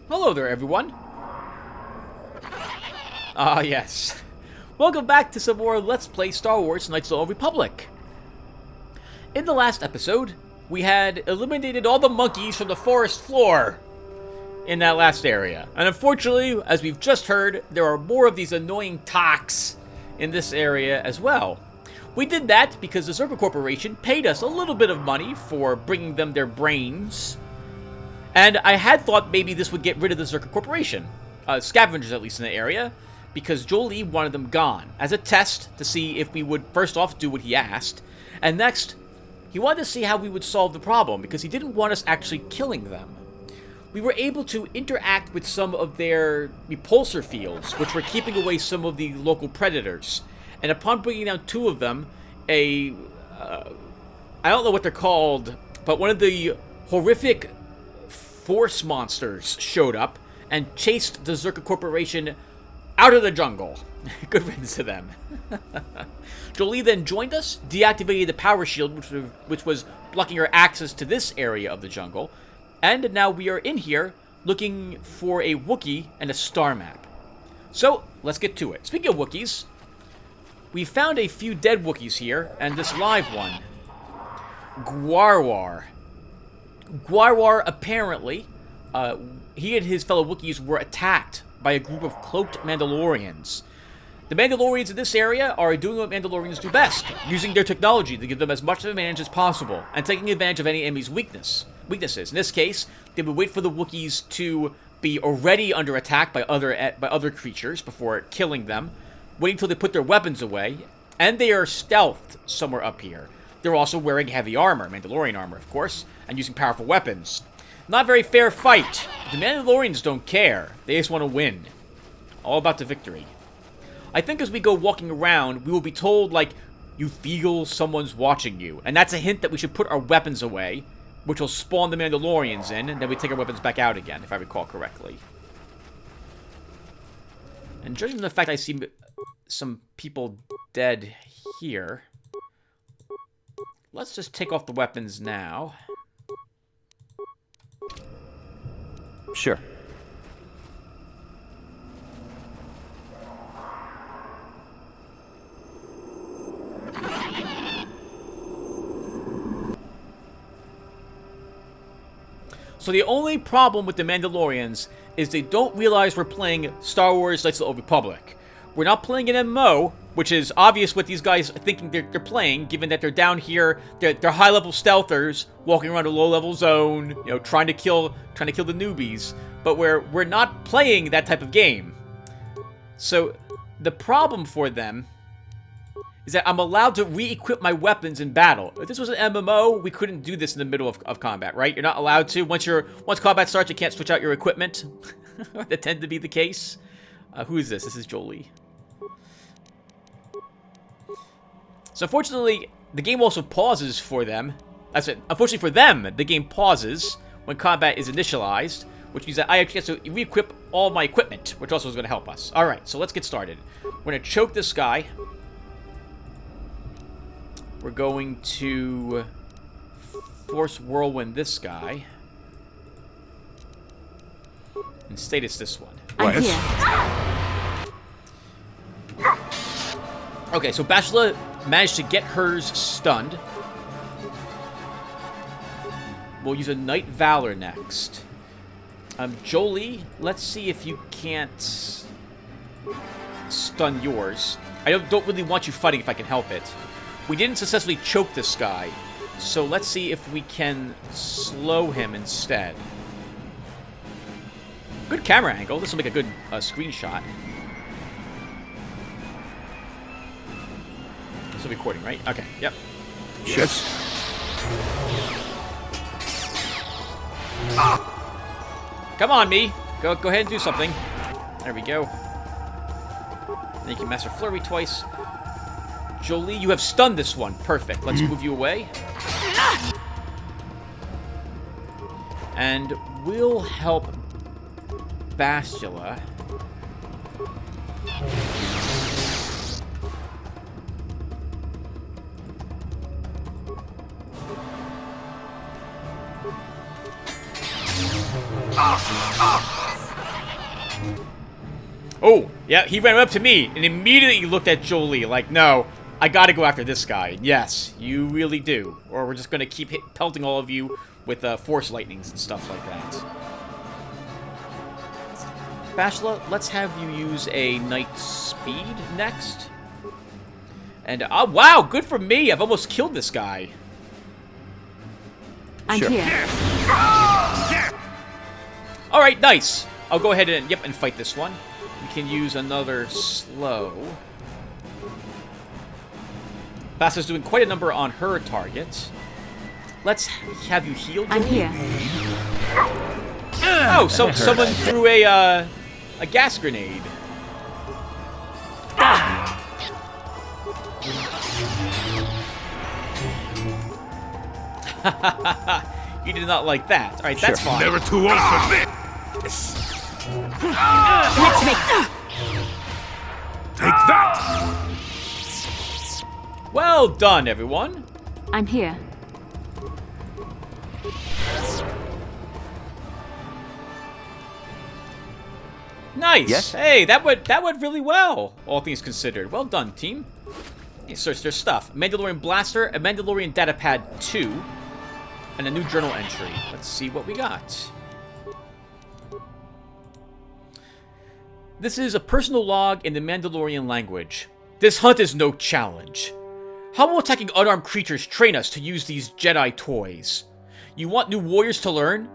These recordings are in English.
Hello there, everyone. Yes. Welcome back to some more Let's Play Star Wars Knights of the Old Republic. In the last episode, we had eliminated all the monkeys from the forest floor in that last area. And unfortunately, as we've just heard, there are more of these annoying tox in this area as well. We did that because the Zerka Corporation paid us a little bit of money for bringing them their brains. And I had thought maybe this would get rid of the Zerka Corporation. Scavengers, at least in the area. Because Jolie wanted them gone. As a test to see if we would, first off, do what he asked. And next, he wanted to see how we would solve the problem. Because he didn't want us actually killing them. We were able to interact with some of their repulsor fields. Which were keeping away some of the local predators. And upon bringing down two of them, I don't know what they're called, but one of the horrific force monsters showed up and chased the Zerka Corporation out of the jungle. Good riddance to them. Jolie then joined us, deactivated the power shield, which was blocking her access to this area of the jungle, and now we are in here looking for a Wookiee and a star map. So, let's get to it. Speaking of Wookiees, we found a few dead Wookiees here, and this live one. KotOR. KotOR apparently, he and his fellow Wookiees were attacked by a group of cloaked Mandalorians. The Mandalorians in this area are doing what Mandalorians do best, using their technology to give them as much of an advantage as possible, and taking advantage of any enemy's weaknesses. In this case, they would wait for the Wookiees to be already under attack by other creatures before killing them, waiting until they put their weapons away, and they are stealthed somewhere up here. They're also wearing heavy armor, Mandalorian armor, of course, and using powerful weapons. Not a very fair fight. The Mandalorians don't care. They just want to win. All about the victory. I think as we go walking around, we will be told, like, you feel someone's watching you. And that's a hint that we should put our weapons away, which will spawn the Mandalorians in, and then we take our weapons back out again, if I recall correctly. And judging from the fact I see some people dead here, let's just take off the weapons now. Sure. So the only problem with the Mandalorians is they don't realize we're playing Star Wars Knights of the Old Republic. We're not playing an MMO, which is obvious what these guys are thinking they're playing, given that they're down here, they're high-level stealthers, walking around a low-level zone, you know, trying to kill the newbies. But we're not playing that type of game. So the problem for them is that I'm allowed to re-equip my weapons in battle. If this was an MMO, we couldn't do this in the middle of combat, right? You're not allowed to. Once combat starts, you can't switch out your equipment. That tends to be the case. Who is this? This is Jolie. So unfortunately, the game also pauses for them. That's it. Unfortunately for them, the game pauses when combat is initialized, which means that I actually have to re-equip all my equipment, which also is going to help us. Alright, so let's get started. We're going to choke this guy. We're going to force whirlwind this guy. And status this one. I'm here. Okay, so Bashla managed to get hers stunned. We'll use a Knight Valor next. Jolie, let's see if you can't stun yours. I don't really want you fighting if I can help it. We didn't successfully choke this guy, so let's see if we can slow him instead. Good camera angle. This will make a good screenshot. This is recording, right? Okay, yep. Yes. Come on, me. Go ahead and do something. There we go. Then you can Master Flurry twice. Jolie, you have stunned this one. Perfect. Let's move you away. And we'll help Bastila. Oh, yeah, he ran up to me and immediately looked at Jolie like, no, I gotta go after this guy. Yes, you really do. Or we're just gonna keep pelting all of you with force lightnings and stuff like that. Bashla, let's have you use a Knight Speed next. And, wow, good for me. I've almost killed this guy. I'm here. Alright, nice. I'll go ahead and, and fight this one. We can use another slow. Basla's doing quite a number on her target. Let's have you healed. I'm here. Oh, so someone threw a gas grenade. You did not like that. All right, that's fine. Never too old for this. Let's make. Take that. Well done, everyone. I'm here. Nice. Yes? Hey, that went really well, all things considered. Well done, team. Hey, search their stuff. Mandalorian Blaster, a Mandalorian Datapad 2, and a new journal entry. Let's see what we got. This is a personal log in the Mandalorian language. This hunt is no challenge. How will attacking unarmed creatures train us to use these Jedi toys? You want new warriors to learn?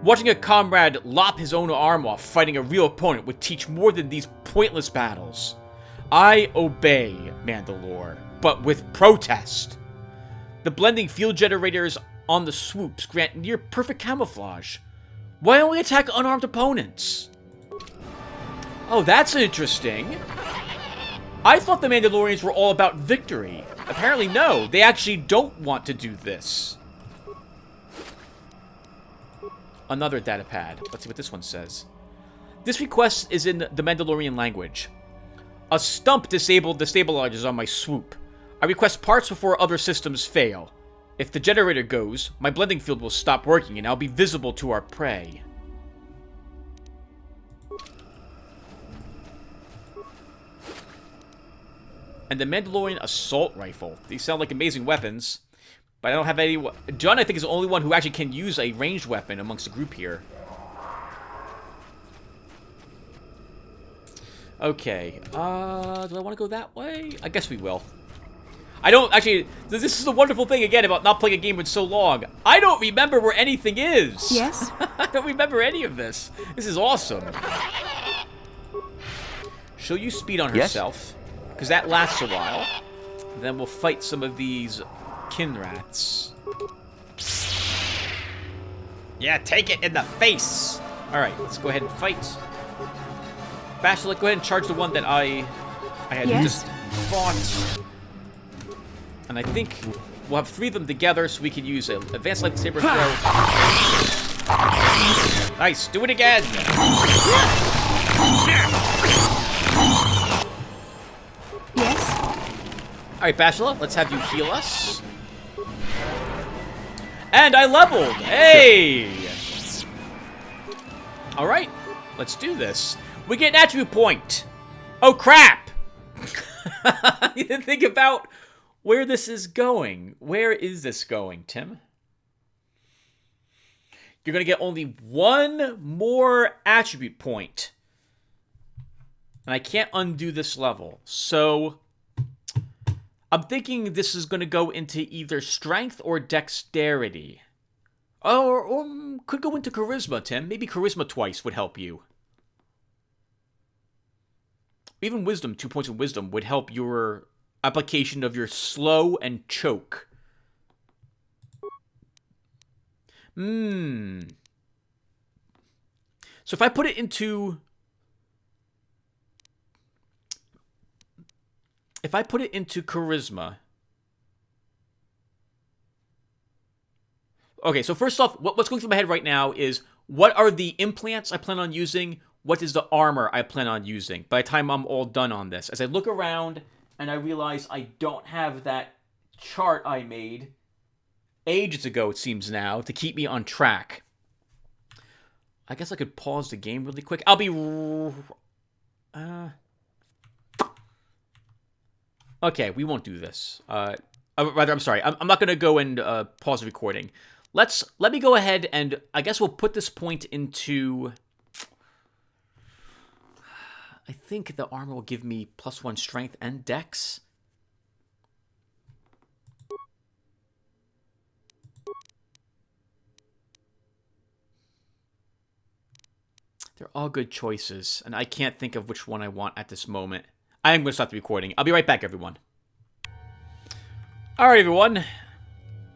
Watching a comrade lop his own arm off fighting a real opponent would teach more than these pointless battles. I obey, Mandalore, but with protest. The blending field generators on the swoops grant near perfect camouflage. Why only attack unarmed opponents? Oh, that's interesting. I thought the Mandalorians were all about victory. Apparently no, they actually don't want to do this. Another datapad. Let's see what this one says. This request is in the Mandalorian language. A stump disabled the stabilizers on my swoop. I request parts before other systems fail. If the generator goes, my blending field will stop working and I'll be visible to our prey. And the Mandalorian assault rifle. These sound like amazing weapons. But I don't have any... John, I think, is the only one who actually can use a ranged weapon amongst the group here. Okay. Do I want to go that way? I guess we will. I don't... Actually, this is the wonderful thing, again, about not playing a game in so long. I don't remember where anything is. Yes? I don't remember any of this. This is awesome. She'll use speed on herself. Because that lasts a while. Then we'll fight some of these... Kinrats. Yeah, take it in the face! Alright, let's go ahead and fight. Bashla, go ahead and charge the one that I had just fought. And I think we'll have 3 of them together so we can use an advanced lightsaber throw. Nice, do it again! Yes? Alright, Bashla, let's have you heal us. And I leveled! Hey! Alright, let's do this. We get an attribute point. Oh, crap! You didn't think about where this is going. Where is this going, Tim? You're going to get only 1 more attribute point. And I can't undo this level. So... I'm thinking this is going to go into either strength or dexterity. Or could go into charisma, Tim. Maybe charisma twice would help you. Even wisdom, 2 points of wisdom, would help your application of your slow and choke. So if I put it into... If I put it into charisma... Okay, so first off, what's going through my head right now is, what are the implants I plan on using? What is the armor I plan on using by the time I'm all done on this? As I look around and I realize I don't have that chart I made ages ago, it seems now, to keep me on track. I guess I could pause the game really quick. I'll be... Okay, we won't do this. Rather, I'm sorry. I'm not going to go and pause the recording. Let me go ahead and I guess we'll put this point into... I think the armor will give me +1 strength and dex. They're all good choices, and I can't think of which one I want at this moment. I am going to stop the recording. I'll be right back, everyone. Alright, everyone.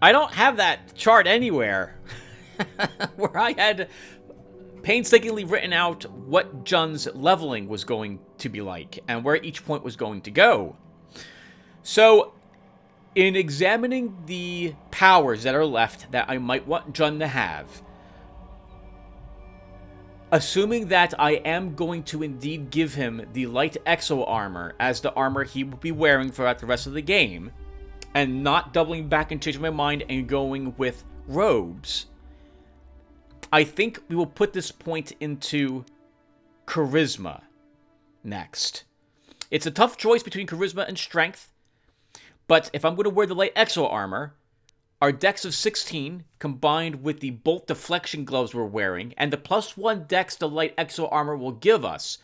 I don't have that chart anywhere where I had painstakingly written out what Jun's leveling was going to be like and where each point was going to go. So, in examining the powers that are left that I might want Jun to have, assuming that I am going to indeed give him the light exo armor as the armor he will be wearing throughout the rest of the game, and not doubling back and changing my mind and going with robes, I think we will put this point into charisma next. It's a tough choice between charisma and strength, but if I'm going to wear the light exo armor, our dex of 16, combined with the bolt deflection gloves we're wearing, and the +1 dex the light exo armor will give us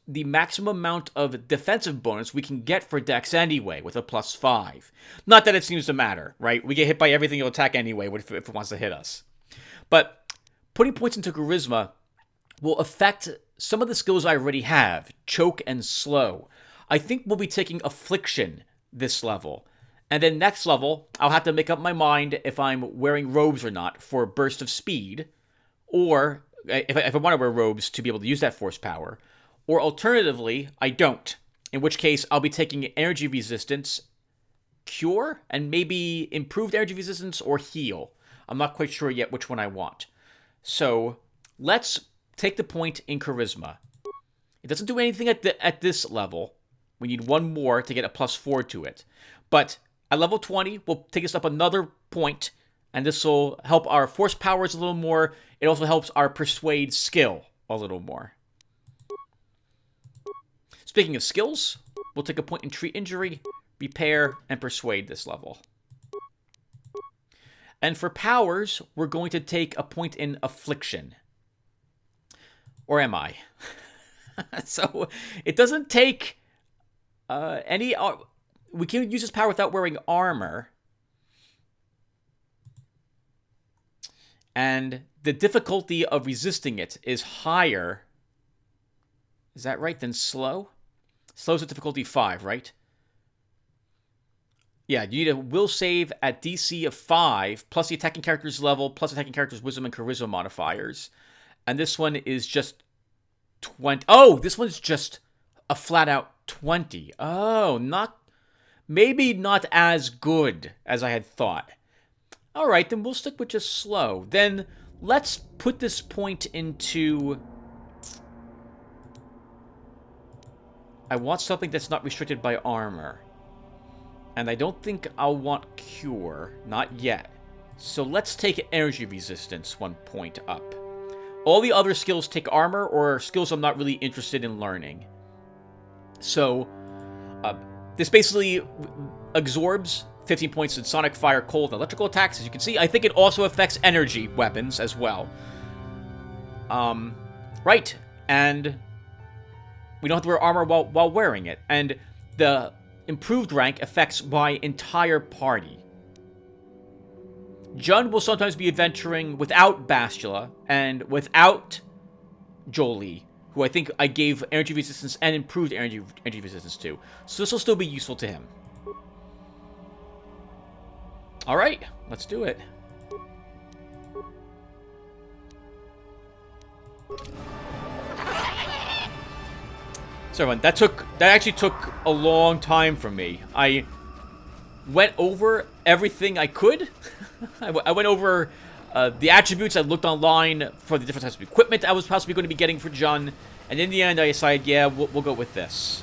the maximum amount of defensive bonus we can get for dex anyway, with a +5. Not that it seems to matter, right? We get hit by everything it'll attack anyway if it wants to hit us. But putting points into charisma will affect some of the skills I already have, choke and slow. I think we'll be taking affliction this level. And then next level, I'll have to make up my mind if I'm wearing robes or not for burst of speed, or if I want to wear robes to be able to use that force power, or alternatively, I don't, in which case I'll be taking energy resistance, cure, and maybe improved energy resistance or heal. I'm not quite sure yet which one I want. So let's take the point in charisma. It doesn't do anything at this level. We need one more to get a +4 to it. But at level 20, we'll take us up another point, and this will help our force powers a little more. It also helps our persuade skill a little more. Speaking of skills, we'll take a point in treat injury, repair, and persuade this level. And for powers, we're going to take a point in affliction. Or am I? So, it doesn't take any... we can use this power without wearing armor. And the difficulty of resisting it is higher. Is that right? Than slow? Slow's at difficulty 5, right? Yeah, you need a will save at DC of 5, plus the attacking character's level, plus attacking character's wisdom and charisma modifiers. And this one is just 20. Oh, this one's just a flat-out 20. Oh, maybe not as good as I had thought. All right, then we'll stick with just slow. Then let's put this point into... I want something that's not restricted by armor. And I don't think I'll want cure. Not yet. So let's take energy resistance 1 point up. All the other skills take armor or skills I'm not really interested in learning. So, this basically absorbs 15 points in sonic, fire, cold, and electrical attacks. As you can see, I think it also affects energy weapons as well. Right. And we don't have to wear armor while wearing it. And the improved rank affects my entire party. Jun will sometimes be adventuring without Bastila and without Jolie, who I think I gave energy resistance and improved energy resistance to. So this will still be useful to him. Alright, let's do it. So everyone, that actually took a long time for me. I went over everything I could. I went over the attributes I looked online for the different types of equipment I was possibly going to be getting for Jun. And in the end, I decided, yeah, we'll go with this.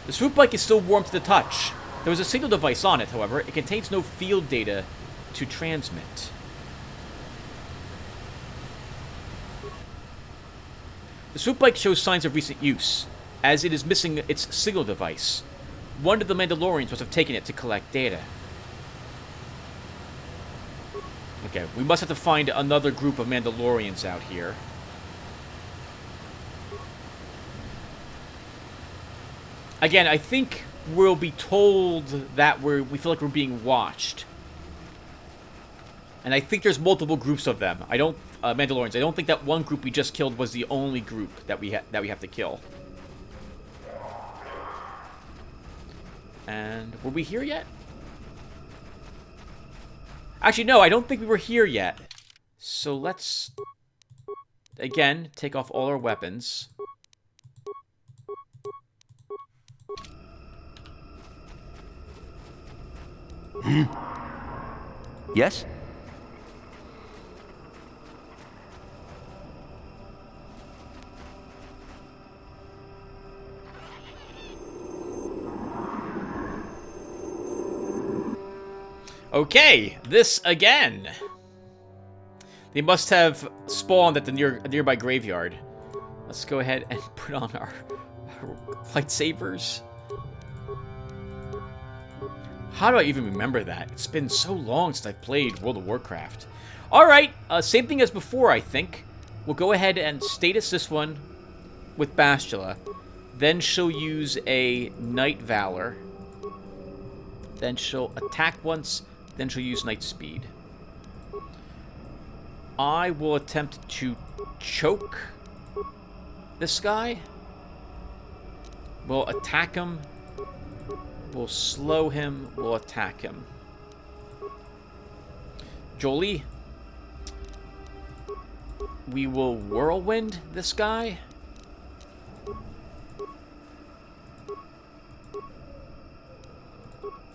The swoop bike is still warm to the touch. There was a signal device on it, however. It contains no field data to transmit. The swoop bike shows signs of recent use, as it is missing its signal device. One of the Mandalorians must have taken it to collect data. Okay, we must have to find another group of Mandalorians out here. Again, I think we'll be told that we feel like we're being watched. And I think there's multiple groups of them. Mandalorians. I don't think that one group we just killed was the only group that we have to kill. And were we here yet? Actually, no, I don't think we were here yet. So let's, again, take off all our weapons. Yes? Okay, this again. They must have spawned at the nearby graveyard. Let's go ahead and put on our lightsabers. How do I even remember that? It's been so long since I played World of Warcraft. Alright, same thing as before, I think. We'll go ahead and status this one with Bastila. Then she'll use a Knight Valor. Then she'll attack once. Then she'll use Knight Speed. I will attempt to choke this guy. We'll attack him. We'll slow him. We'll attack him. Jolie. We will whirlwind this guy.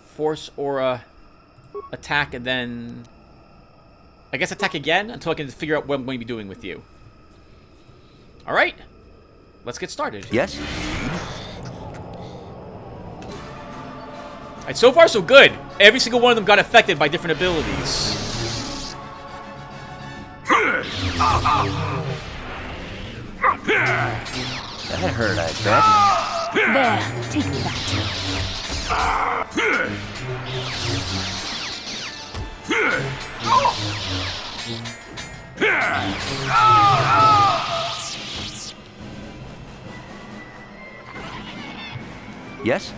Force Aura. Attack and then... I guess attack again until I can figure out what I'm going to be doing with you. Alright. Let's get started. Yes? Alright, so far so good. Every single one of them got affected by different abilities. That hurt, I bet. There, take that. Yes?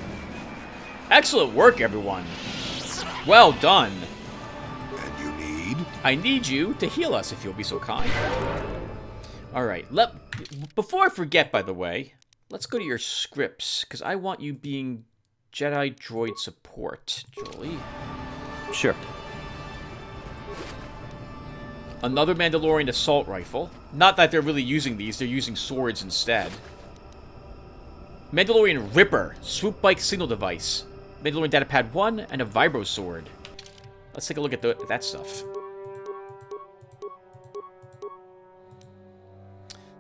Excellent work, everyone. Well done. And you need? I need you to heal us, if you'll be so kind. Alright, before I forget, by the way, let's go to your scripts, because I want you being Jedi Droid Support, Jolie. Sure. Another Mandalorian Assault Rifle. Not that they're really using these, they're using swords instead. Mandalorian Ripper, Swoop Bike Signal Device. Mandalorian Datapad 1, and a Vibro Sword. Let's take a look at that stuff.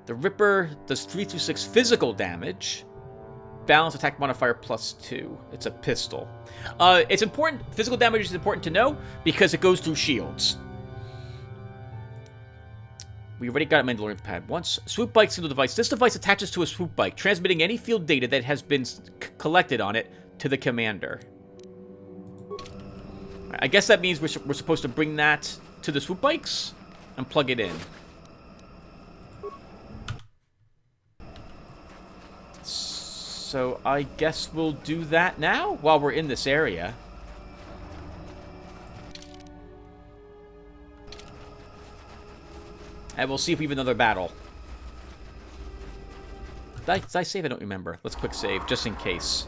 The Ripper does 3 through 6 physical damage. Balance attack modifier +2. It's a pistol. It's important. Physical damage is important to know because it goes through shields. We already got a Mandalorian pad once. Swoop Bike Signal Device. This device attaches to a swoop bike, transmitting any field data that has been collected on it to the commander. I guess that means we're supposed to bring that to the swoop bikes and plug it in. So I guess we'll do that now while we're in this area. And we'll see if we have another battle. Did I save? I don't remember. Let's quick save, just in case.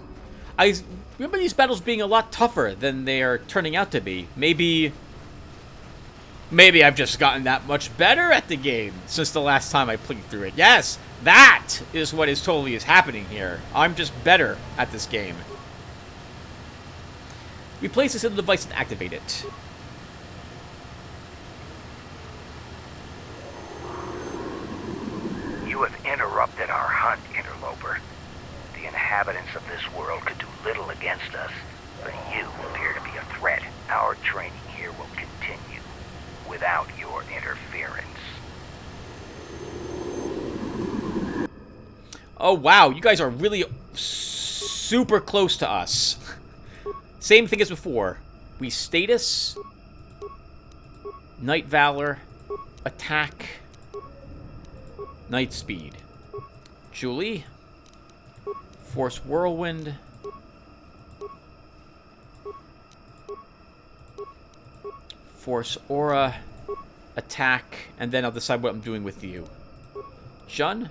I remember these battles being a lot tougher than they are turning out to be. Maybe I've just gotten that much better at the game since the last time I played through it. Yes, that is what is totally happening here. I'm just better at this game. Replace this in the device and activate it. You have interrupted our hunt, interloper. The inhabitants of this world could do little against us. But you appear to be a threat. Our training here will continue without your interference. Oh, wow. You guys are really super close to us. Same thing as before. We status, Night Valor, attack, Night Speed. Julie, Force Whirlwind, Force Aura, attack, and then I'll decide what I'm doing with you. Jun,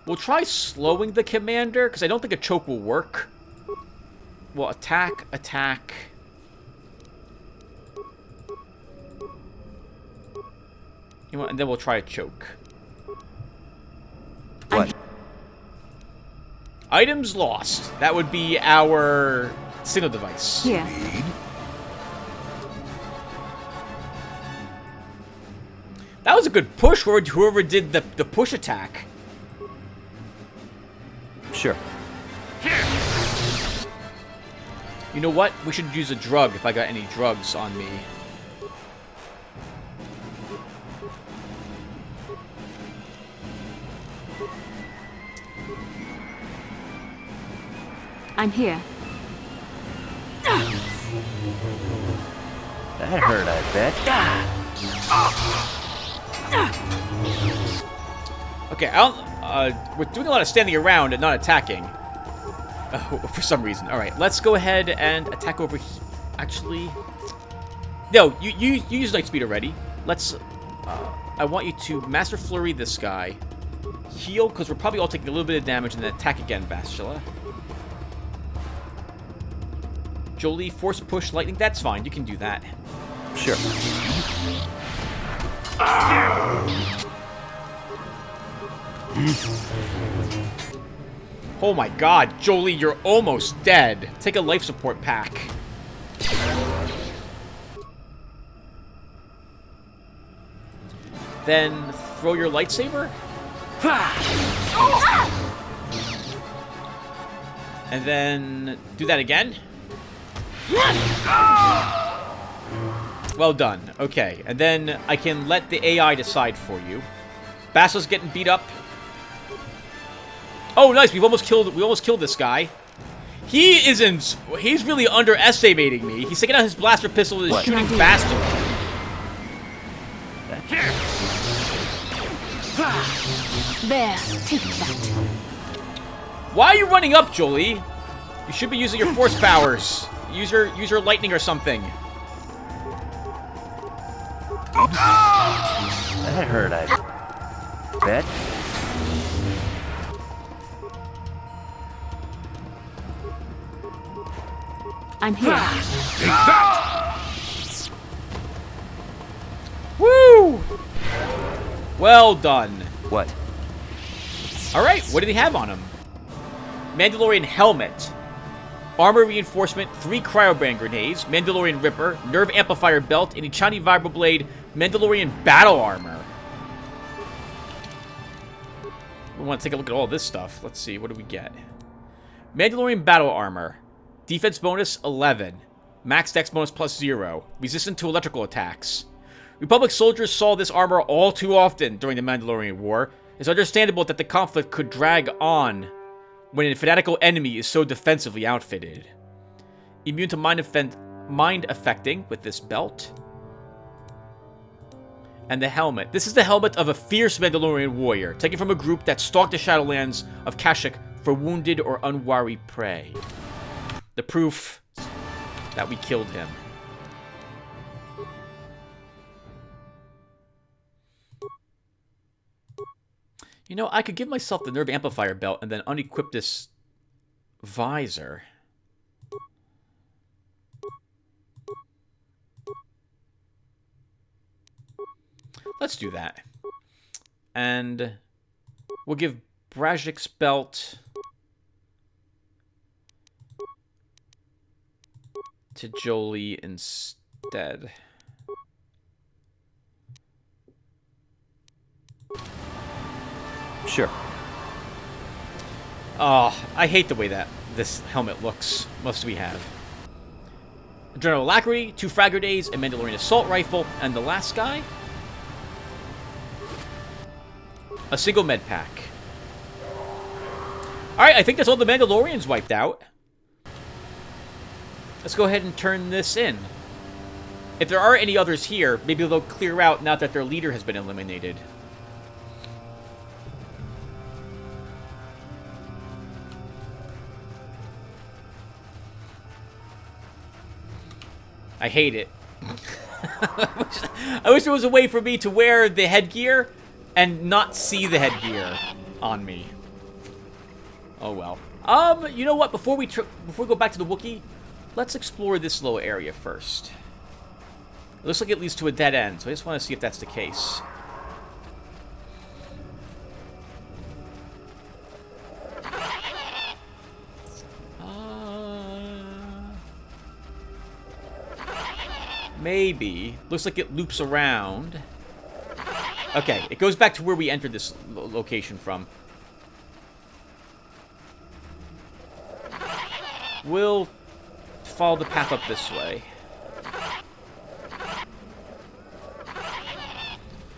we'll try slowing the commander, because I don't think a choke will work. Well, attack, attack. You know what, and then we'll try a choke. What? Items lost. That would be our signal device. Here. Need? That was a good push, whoever did the push attack. Sure. You know what? We should use a drug if I got any drugs on me. I'm here. That hurt, I bet. Okay, we're doing a lot of standing around and not attacking. For some reason. Alright, let's go ahead and attack over here. Actually... No, you use Light Speed already. Let's... I want you to Master Flurry this guy. Heal, because we're probably all taking a little bit of damage, and then attack again, Bastila. Jolie, Force Push, Lightning. That's fine, you can do that. Sure. Oh my god, Jolie, you're almost dead. Take a life support pack. Then throw your lightsaber. And then do that again. Well done. Okay, and then I can let the AI decide for you. Bassila's getting beat up. Oh, nice. We almost killed this guy. He's really underestimating me. He's taking out his blaster pistol and is shooting faster. There, take that. Why are you running up, Jolie? You should be using your force powers. Use your lightning or something. That hurt, I bet. I'm here. Take that! Woo! Well done. What? Alright, what did he have on him? Mandalorian helmet. Armor reinforcement, 3 cryobrand grenades, Mandalorian Ripper, Nerve Amplifier belt, and Ichani Vibroblade, Mandalorian battle armor. We want to take a look at all this stuff. Let's see, what do we get? Mandalorian battle armor. Defense bonus, 11. Max dex bonus plus 0. Resistant to electrical attacks. Republic soldiers saw this armor all too often during the Mandalorian War. It's understandable that the conflict could drag on when a fanatical enemy is so defensively outfitted. Immune to mind affecting with this belt. And the helmet. This is the helmet of a fierce Mandalorian warrior, taken from a group that stalked the Shadowlands of Kashyyyk for wounded or unwary prey. The proof that we killed him. You know, I could give myself the Nerve Amplifier belt and then unequip this visor. Let's do that. And we'll give Brajik's belt to Jolie instead. Sure. Oh, I hate the way that this helmet looks. Most we have. General Alacrity, 2 Frag Grenades, a Mandalorian Assault Rifle, and the last guy? A single med pack. Alright, I think that's all the Mandalorians wiped out. Let's go ahead and turn this in. If there are any others here, maybe they'll clear out now that their leader has been eliminated. I hate it. I wish there was a way for me to wear the headgear and not see the headgear on me. Oh well. You know what? Before we go back to the Wookiee, let's explore this little area first. It looks like it leads to a dead end, so I just want to see if that's the case. Maybe. Looks like it loops around. Okay, it goes back to where we entered this location from. We'll follow the path up this way.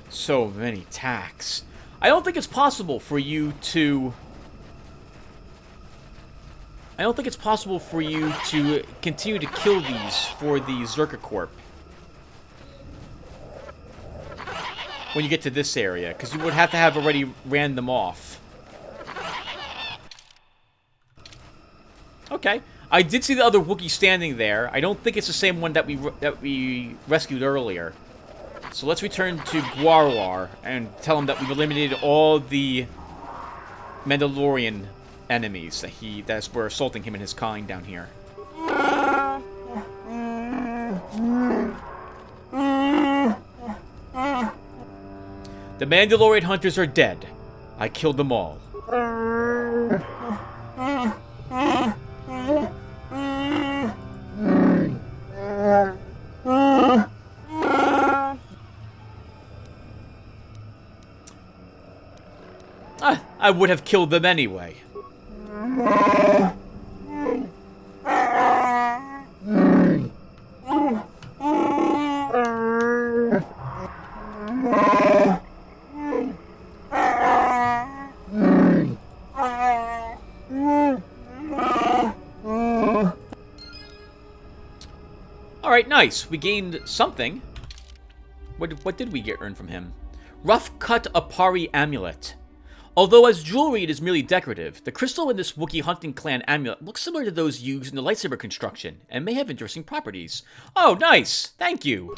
So many tacks. I don't think it's possible for you to... continue to kill these for the Zerka Corp when you get to this area, because you would have to have already ran them off. Okay. I did see the other Wookiee standing there. I don't think it's the same one that we rescued earlier. So let's return to KotOR and tell him that we've eliminated all the Mandalorian enemies that were assaulting him in his calling down here. The Mandalorian hunters are dead. I killed them all. I would have killed them anyway. Alright, nice. We gained something. What did we get earned from him? Rough cut Apari amulet. Although as jewelry it is merely decorative, the crystal in this Wookiee hunting clan amulet looks similar to those used in the lightsaber construction, and may have interesting properties. Oh, nice! Thank you!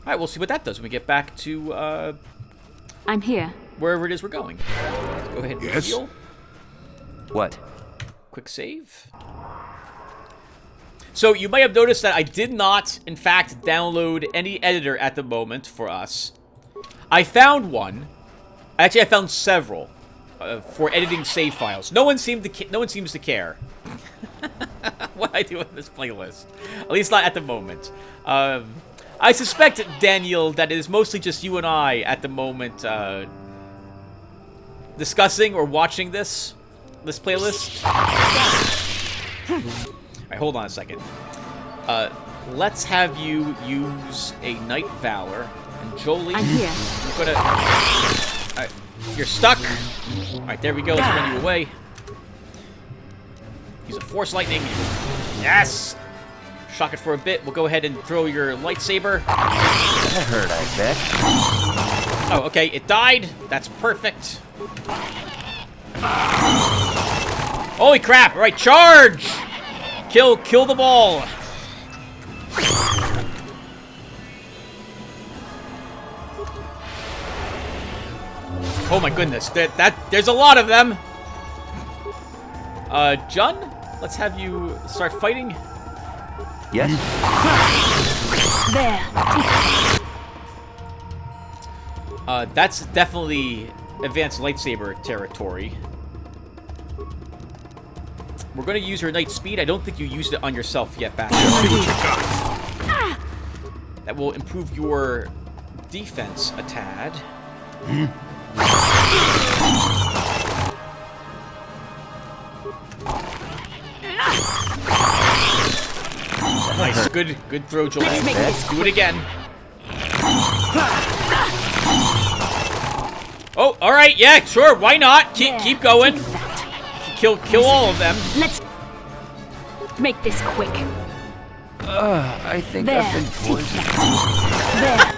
Alright, we'll see what that does when we get back to, I'm here. wherever it is we're going. Let's go ahead and heal. What? Quick save. So, you might have noticed that I did not, in fact, download any editor at the moment for us. I found one. Actually, I found several for editing save files. No one seems to care what I do with this playlist. At least not at the moment. I suspect, Daniel, that it is mostly just you and I at the moment discussing or watching this playlist. Alright, hold on a second. Let's have you use a Knight Valor. And Jolie, I'm here. I'm gonna... Alright, you're stuck. Alright, there we go. Let's run you away. Use a Force Lightning. Yes! Shock it for a bit. We'll go ahead and throw your lightsaber. That hurt, I bet. Oh, okay. It died. That's perfect. Holy crap! Alright, charge! Kill them all! Oh my goodness, there's a lot of them! Jun, let's have you start fighting. Yes? There. That's definitely advanced lightsaber territory. We're gonna use your Knight Speed. I don't think you used it on yourself yet back there. See what you got. That will improve your defense a tad. Nice, good throw, Joel. Let's make this Do it again. Oh, all right, yeah, sure, why not? Keep going. Kill all of them. Let's make this quick. I think There. I've been poisoned. There.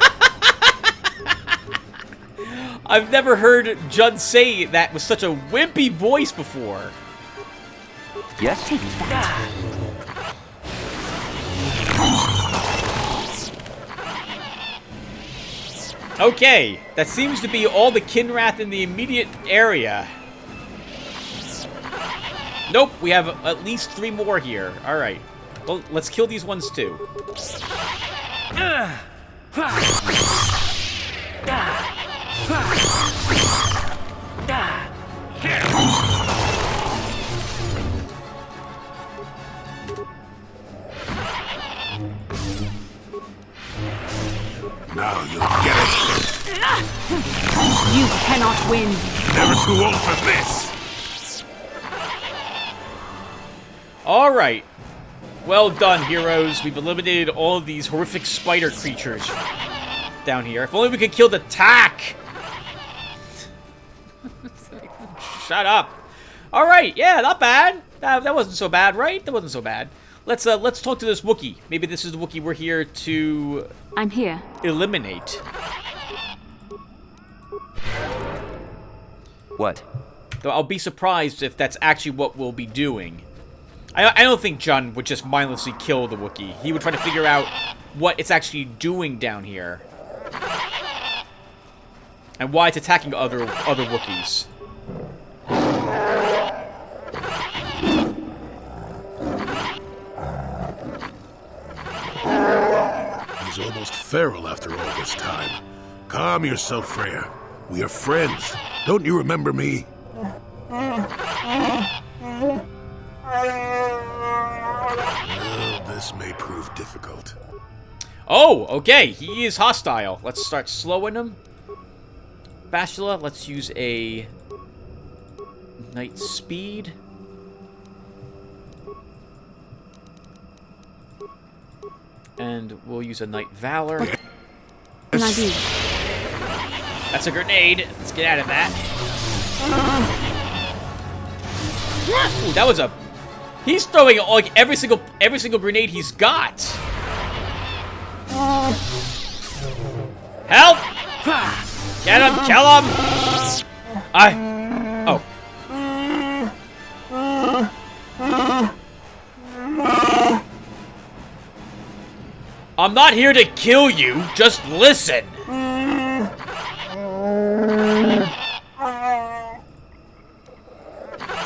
I've never heard Judd say that with such a wimpy voice before. Yes? Take that. Okay, that seems to be all the Kinrath in the immediate area. Nope, we have at least 3 more here. All right, well, let's kill these ones too. Now you'll get it. You cannot win. Never too old for this. All right, well done, heroes. We've eliminated all of these horrific spider creatures down here. If only we could kill the tack. Shut up. All right, yeah, not bad. That wasn't so bad, right? That wasn't so bad. Let's talk to this Wookiee. Maybe this is the Wookiee we're here to I'm here. eliminate. What? Though I'll be surprised if that's actually what we'll be doing. I don't think Jun would just mindlessly kill the Wookiee. He would try to figure out what it's actually doing down here. And why it's attacking other Wookiees. He's almost feral after all this time. Calm yourself, Freya. We are friends. Don't you remember me? Well, this may prove difficult. Oh, okay. He is hostile. Let's start slowing him. Bastila, let's use a Knight Speed. And we'll use a Knight Valor. What can I do? That's a grenade. Let's get out of that. Ooh, that was a... He's throwing like every single grenade he's got. Help! Get him! Kill him! Oh. I'm not here to kill you. Just listen.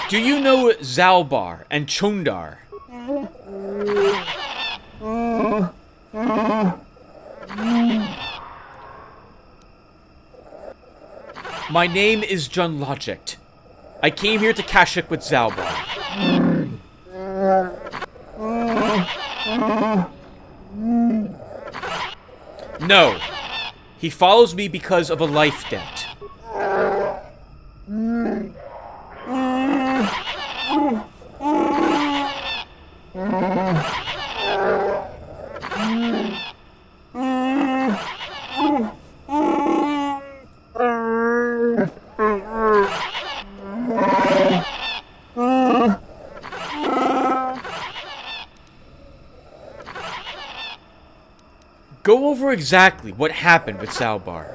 Do you know Zalbar and Chundar? My name is Jun Logic. I came here to Kashyyyk with Zalbar. No. He follows me because of a life debt. Go over exactly what happened with Zalbar.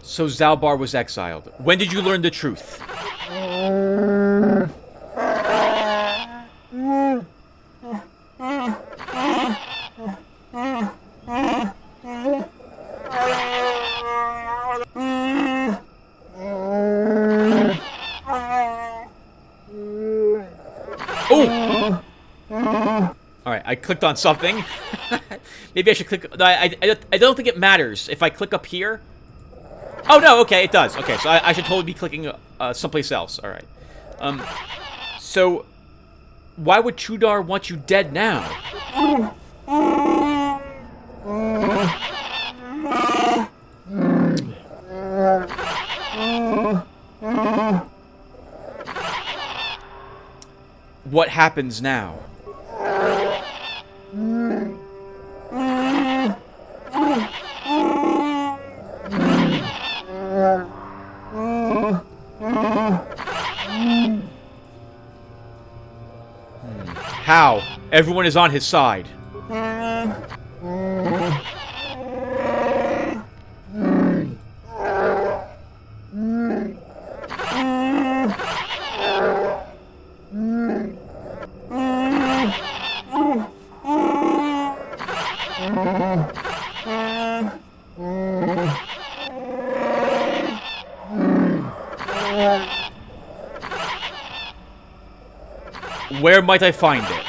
So Zalbar was exiled. When did you learn the truth? Oh! Alright, I clicked on something. Maybe I should click... I don't think it matters if I click up here. Oh, no, okay, it does. Okay, so I should totally be clicking someplace else. Alright. So, why would KotOR want you dead now? What happens now? How? Everyone is on his side. Where might I find it?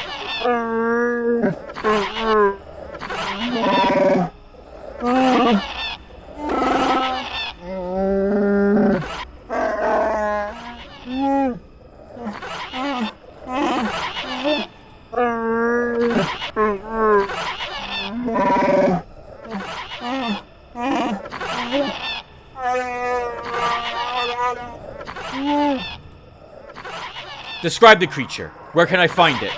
Describe the creature. Where can I find it?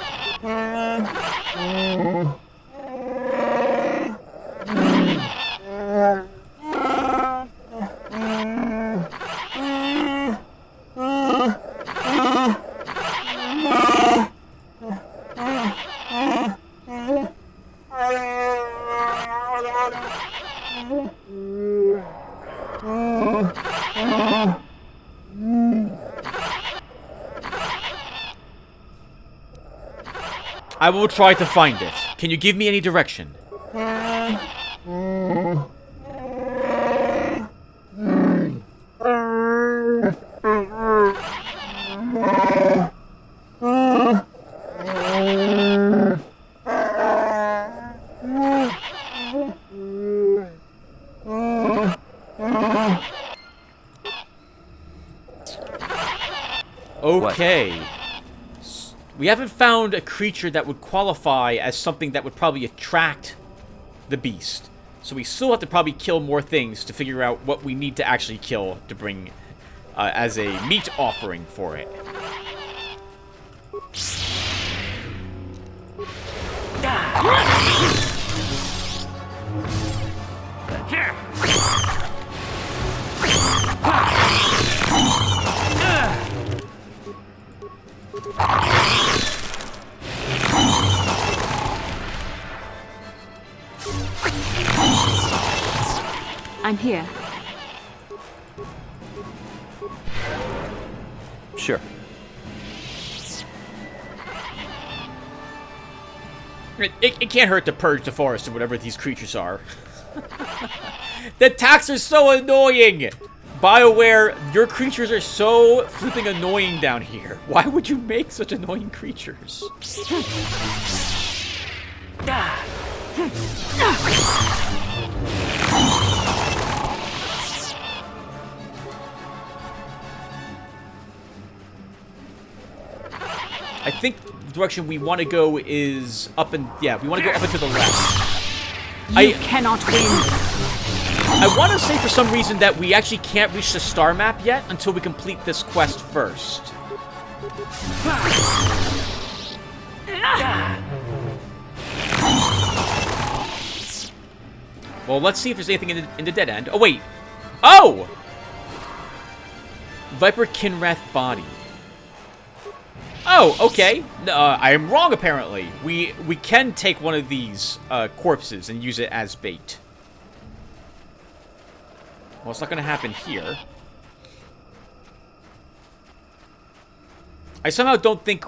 I will try to find it. Can you give me any direction? Okay. We haven't found a creature that would qualify as something that would probably attract the beast. So we still have to probably kill more things to figure out what we need to actually kill to bring as a meat offering for it. I'm here. Sure. It can't hurt to purge the forest of whatever these creatures are. The attacks are so annoying! BioWare, your creatures are so flipping annoying down here. Why would you make such annoying creatures? I think the direction we want to go is up and... Yeah, we want to go up and to the left. You cannot win. I want to say for some reason that we actually can't reach the star map yet until we complete this quest first. Well, let's see if there's anything in the dead end. Oh, wait. Oh! Viper Kinrath body. Oh, okay. I am wrong, apparently. We can take one of these corpses and use it as bait. Well, it's not going to happen here. I somehow don't think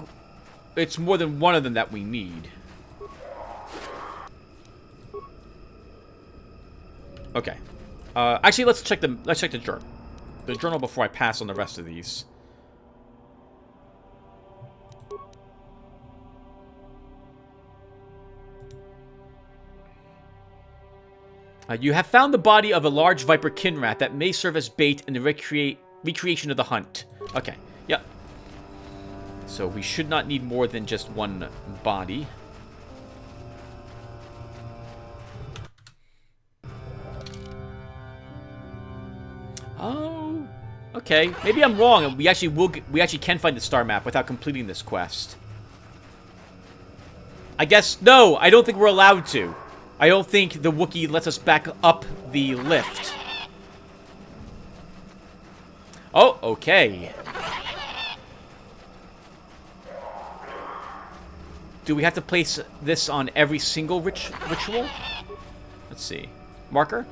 it's more than one of them that we need. Okay. Actually, let's check the journal. The journal before I pass on the rest of these. You have found the body of a large Viper Kinrath that may serve as bait in the recreation of the hunt. Okay, yep. So we should not need more than just one body. Oh, okay. Maybe I'm wrong, and we actually can find the star map without completing this quest. I guess no. I don't think we're allowed to. I don't think the Wookiee lets us back up the lift. Oh, okay. Do we have to place this on every single ritual? Let's see. Marker?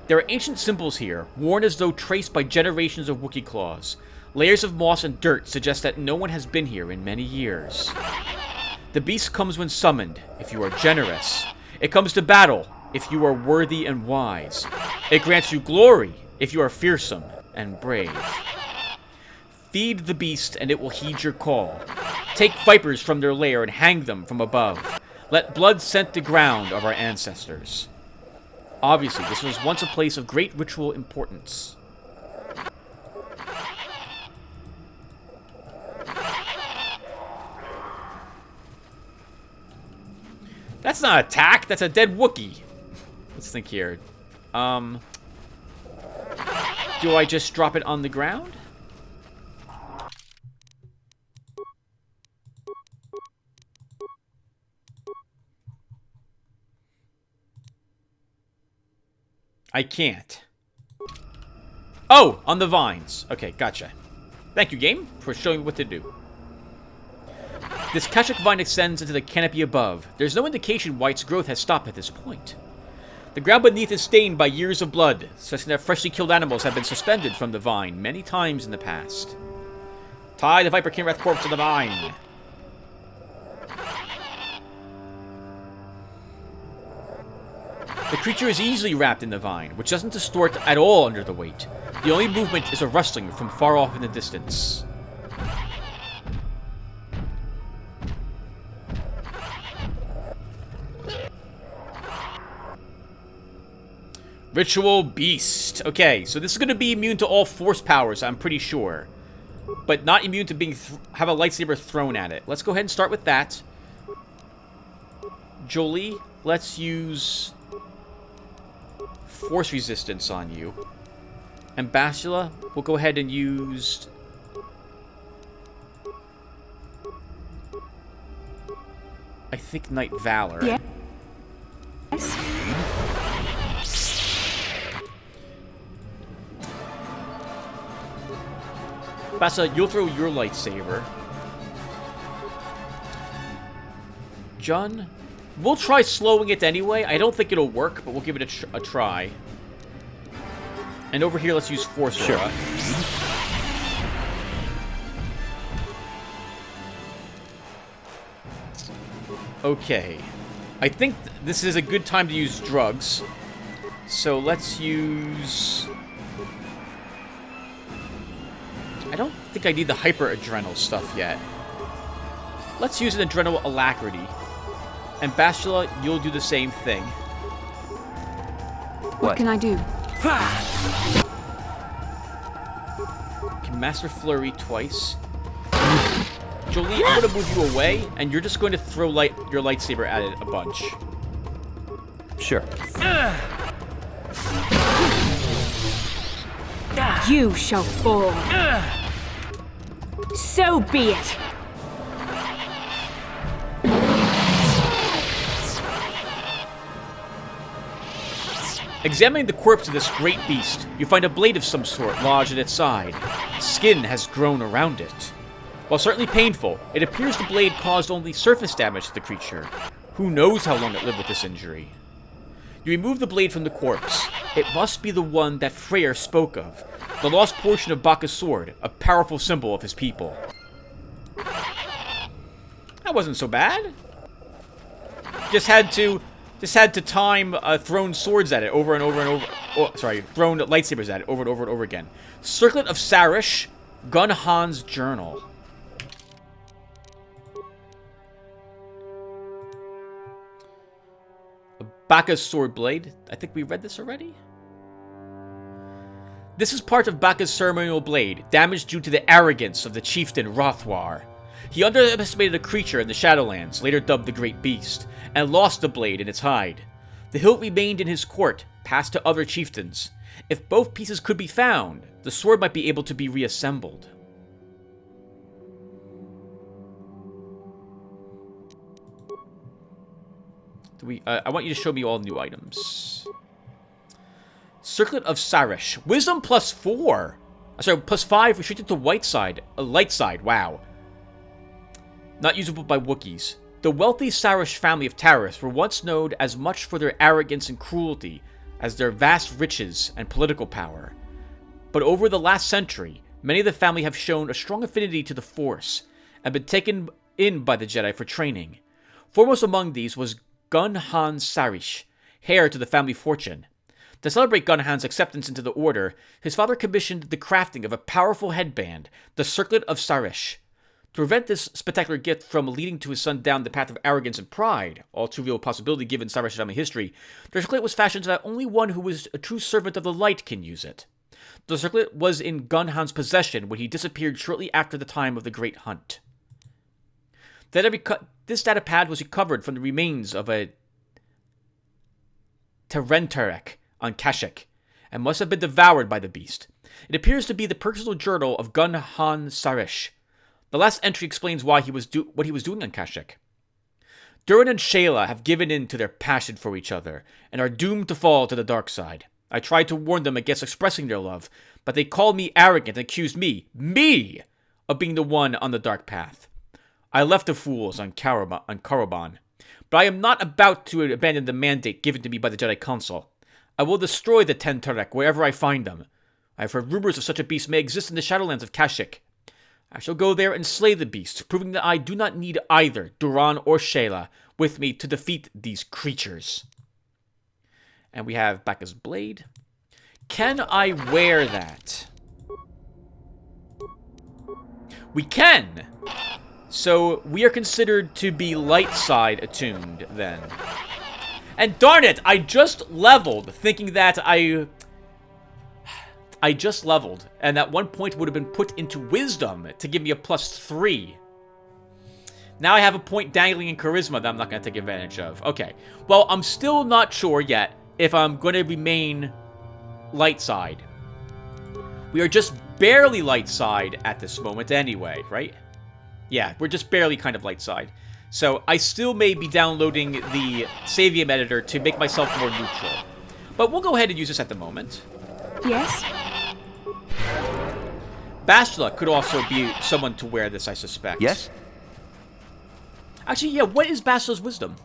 There are ancient symbols here, worn as though traced by generations of Wookiee claws. Layers of moss and dirt suggest that no one has been here in many years. The beast comes when summoned, if you are generous. It comes to battle, if you are worthy and wise. It grants you glory, if you are fearsome and brave. Feed the beast, and it will heed your call. Take vipers from their lair and hang them from above. Let blood scent the ground of our ancestors. Obviously, this was once a place of great ritual importance. That's not an attack, that's a dead Wookiee. Let's think here. Do I just drop it on the ground? I can't. Oh, on the vines. Okay, gotcha. Thank you, game, for showing me what to do. This Kashuk vine extends into the canopy above. There's no indication why its growth has stopped at this point. The ground beneath is stained by years of blood, suggesting that freshly killed animals have been suspended from the vine many times in the past. Tie the Viper Kinrath corpse to the vine. The creature is easily wrapped in the vine, which doesn't distort at all under the weight. The only movement is a rustling from far off in the distance. Ritual Beast. Okay, so this is going to be immune to all force powers, I'm pretty sure. But not immune to being have a lightsaber thrown at it. Let's go ahead and start with that. Jolie, let's use force resistance on you. And Bastila, we'll go ahead and use... I think Knight Valor. Yeah. Bastila, you'll throw your lightsaber. Jun, we'll try slowing it anyway. I don't think it'll work, but we'll give it a try. And over here, let's use Force Aura. Okay. I think this is a good time to use drugs. So let's use... I don't think I need the hyper-adrenal stuff yet. Let's use an adrenal alacrity. And Bastila, you'll do the same thing. What can I do? Can Master Flurry twice. Jolie, I'm going to move you away, and you're just going to throw your lightsaber at it a bunch. Sure. You shall fall. So be it. Examining the corpse of this great beast, you find a blade of some sort lodged at its side. Skin has grown around it. While certainly painful, it appears the blade caused only surface damage to the creature. Who knows how long it lived with this injury? You remove the blade from the corpse. It must be the one that Freyr spoke of, the lost portion of Baka's sword, a powerful symbol of his people. That wasn't so bad. Just had to time thrown swords at it over and over and over. Oh, sorry, thrown lightsabers at it over and over and over again. Circlet of Sarish, Gun Han's Journal. Baka's sword blade. I think we read this already. This is part of Baka's ceremonial blade, damage due to the arrogance of the chieftain Rothwar. He underestimated a creature in the Shadowlands, later dubbed the Great Beast, and lost the blade in its hide. The hilt remained in his court, passed to other chieftains. If both pieces could be found, the sword might be able to be reassembled. I want you to show me all new items. Circlet of Sarish. Wisdom +4. Sorry, +5 restricted to light side. Wow. Not usable by Wookiees. The wealthy Sarish family of Taris were once known as much for their arrogance and cruelty as their vast riches and political power. But over the last century, many of the family have shown a strong affinity to the Force and been taken in by the Jedi for training. Foremost among these was Gunhan Sarish, heir to the family fortune. To celebrate Gunhan's acceptance into the Order, his father commissioned the crafting of a powerful headband, the Circlet of Sarish. To prevent this spectacular gift from leading to his son down the path of arrogance and pride, all too real possibility given Sarish's family history, the circlet was fashioned so that only one who was a true servant of the light can use it. The circlet was in Gunhan's possession when he disappeared shortly after the time of the Great Hunt. This data pad was recovered from the remains of a Terentarek on Kashyyyk, and must have been devoured by the beast. It appears to be the personal journal of Gunhan Sarish. The last entry explains why what he was doing on Kashyyyk. Durin and Shayla have given in to their passion for each other, and are doomed to fall to the dark side. I tried to warn them against expressing their love, but they called me arrogant and accused me, of being the one on the dark path. I left the fools on Korriban, but I am not about to abandon the mandate given to me by the Jedi Council. I will destroy the Tentarek wherever I find them. I have heard rumors of such a beast may exist in the Shadowlands of Kashyyyk. I shall go there and slay the beast, proving that I do not need either Duran or Shayla with me to defeat these creatures. And we have Baccha's blade. Can I wear that? We can! So we are considered to be light side attuned then. And darn it, I just leveled thinking that I just leveled, and at one point would have been put into wisdom to give me a +3. Now I have a point dangling in charisma that I'm not going to take advantage of. Okay, well, I'm still not sure yet if I'm going to remain light side. We are just barely light side at this moment anyway, right? Yeah, we're just barely kind of light side. So I still may be downloading the Savium editor to make myself more neutral. But we'll go ahead and use this at the moment. Yes? Bastila could also be someone to wear this, I suspect. Yes? Actually, yeah, what is Bastila's wisdom?